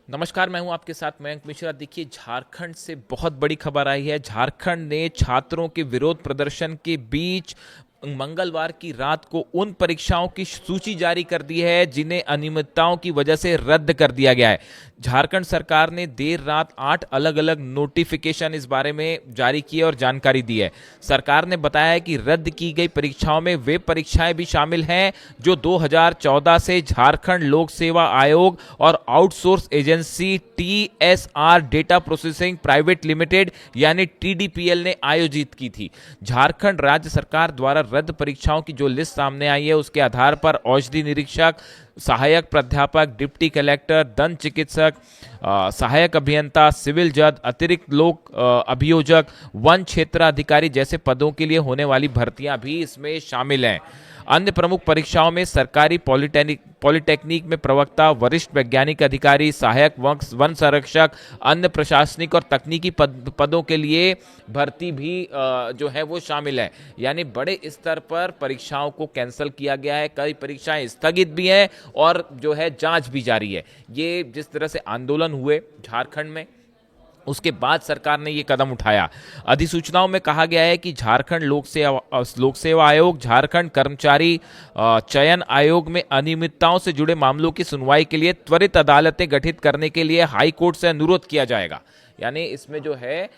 नमस्कार, मैं हूं आपके साथ मयंक मिश्रा। देखिए, झारखंड से बहुत बड़ी खबर आई है। झारखंड ने छात्रों के विरोध प्रदर्शन के बीच मंगलवार की रात को उन परीक्षाओं की सूची जारी कर दी है जिन्हें अनियमितताओं की वजह से रद्द कर दिया गया है। झारखंड सरकार ने देर रात 8 अलग अलग नोटिफिकेशन इस बारे में जारी किए और जानकारी दी है। सरकार ने बताया है कि रद्द की गई परीक्षाओं में वे परीक्षाएं भी शामिल हैं जो 2014 से झारखंड लोक सेवा आयोग और outsource agency TSR data processing private limited यानी टीडीपीएल ने आयोजित की थी। झारखंड राज्य सरकार द्वारा रद्द परीक्षाओं की जो लिस्ट सामने आई है उसके आधार पर औषधि निरीक्षक, सहायक प्राध्यापक, डिप्टी कलेक्टर, दंत चिकित्सक, सहायक अभियंता, सिविल जज, अतिरिक्त लोक अभियोजक, वन क्षेत्र अधिकारी जैसे पदों के लिए होने वाली भर्तियां भी इसमें शामिल हैं। अन्य प्रमुख परीक्षाओं में सरकारी पॉलिटेक्निक में प्रवक्ता, वरिष्ठ वैज्ञानिक अधिकारी, सहायक वन संरक्षक, अन्य प्रशासनिक और तकनीकी पदों के लिए भर्ती भी जो है वो शामिल है। यानी बड़े स्तर पर परीक्षाओं को कैंसिल किया गया है। कई परीक्षाएं स्थगित भी हैं और जो है जांच भी जारी है। ये जिस तरह से आंदोलन हुए झारखंड में, उसके बाद सरकार ने ये कदम उठाया। अधिसूचनाओं में कहा गया है कि झारखंड लोक सेवा आयोग, झारखंड कर्मचारी चयन आयोग में अनियमितताओं से जुड़े मामलों की सुनवाई के लिए त्वरित अदालतें गठित करने के लिए हाई कोर्ट से अनुरोध किया जाएगा। यानी इसमें जो है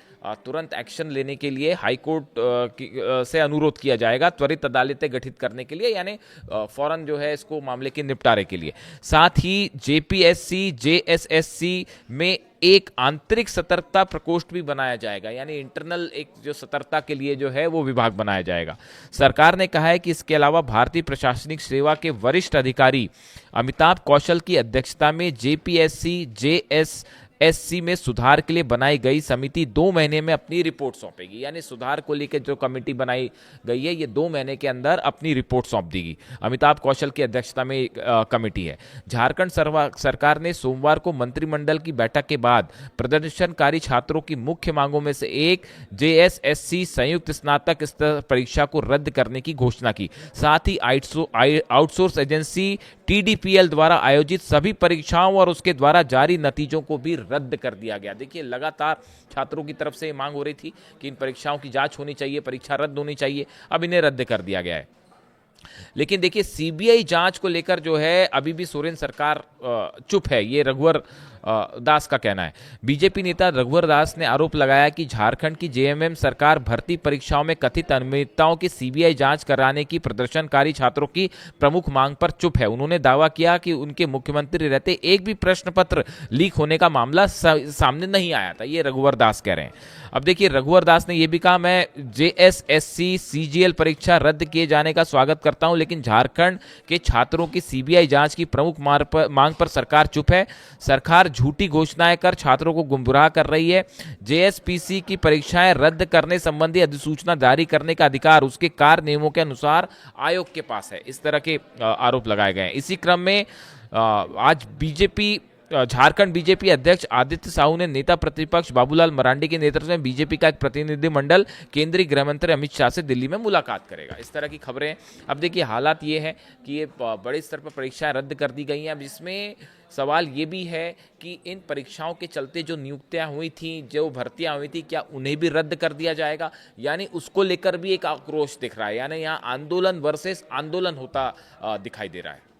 तुरंत एक्शन लेने के लिए हाई कोर्ट से अनुरोध किया जाएगा त्वरित अदालतें गठित करने के लिए, यानी फौरन जो है इसको मामले के निपटारे के लिए। साथ ही जेपीएससी जेएसएससी में एक आंतरिक सतर्कता प्रकोष्ठ भी बनाया जाएगा, यानी इंटरनल एक जो सतर्कता के लिए जो है वो विभाग बनाया जाएगा। सरकार ने कहा है कि इसके अलावा भारतीय प्रशासनिक सेवा के वरिष्ठ अधिकारी अमिताभ कौशल की अध्यक्षता में जेपीएससी जेएसएससी में सुधार के लिए बनाई गई समिति 2 महीने में अपनी रिपोर्ट सौंपेगी। यानी सुधार को लेकर जो कमेटी बनाई गई है ये 2 महीने के अंदर अपनी रिपोर्ट सौंप देगी। अमिताभ कौशल की अध्यक्षता में एक कमेटी है। झारखंड सरकार ने सोमवार को मंत्रिमंडल की बैठक के बाद प्रदर्शनकारी छात्रों की मुख्य मांगों में से एक जेएसएससी संयुक्त स्नातक स्तर परीक्षा को रद्द करने की घोषणा की। साथ ही आउटसोर्स एजेंसी टीडीपीएल द्वारा आयोजित सभी परीक्षाओं और उसके द्वारा जारी नतीजों को भी रद्द कर दिया गया। देखिए, लगातार छात्रों की तरफ से मांग हो रही थी कि इन परीक्षाओं की जांच होनी चाहिए, परीक्षा रद्द होनी चाहिए, अब इन्हें रद्द कर दिया गया है। लेकिन देखिए, सीबीआई जांच को लेकर जो है अभी भी सोरेन सरकार चुप है, ये रघुवर दास का कहना है। बीजेपी नेता रघुवर दास ने आरोप लगाया कि झारखंड की जेएमएम सरकार भर्ती परीक्षाओं में कथित अनियमितताओं की सीबीआई जांच कराने की प्रदर्शनकारी छात्रों की प्रमुख मांग पर चुप है। उन्होंने दावा किया कि उनके मुख्यमंत्री रहते एक भी प्रश्न पत्र लीक होने का मामला सामने नहीं आया था। ये रघुवर दास कह रहे हैं। अब देखिए, रघुवर दास ने यह भी कहा, मैं जेएसएससी सीजीएल परीक्षा रद्द किए जाने का स्वागत करता हूं, लेकिन झारखंड के छात्रों की सीबीआई जांच की प्रमुख मांग पर सरकार चुप है। सरकार झूठी घोषणाएं कर छात्रों को गुमराह कर रही है। जेएसपीसी की परीक्षाएं रद्द करने संबंधी अधिसूचना जारी करने का अधिकार उसके कार्य नियमों के अनुसार आयोग के पास है। इस तरह के आरोप लगाए गए हैं। इसी क्रम में आज झारखंड बीजेपी अध्यक्ष आदित्य साहू ने नेता प्रतिपक्ष बाबूलाल मरांडी के नेतृत्व में बीजेपी का एक प्रतिनिधिमंडल केंद्रीय गृह मंत्री अमित शाह से दिल्ली में मुलाकात करेगा। इस तरह की खबरें। अब देखिए, हालात ये है कि ये बड़े स्तर पर परीक्षाएं रद्द कर दी गई हैं। अब इसमें सवाल ये भी है कि इन परीक्षाओं के चलते जो नियुक्तियां हुई थी, जो भर्तियां हुई थी, क्या उन्हें भी रद्द कर दिया जाएगा? यानी उसको लेकर भी एक आक्रोश दिख रहा है। यानी यहाँ आंदोलन वर्सेस आंदोलन होता दिखाई दे रहा है।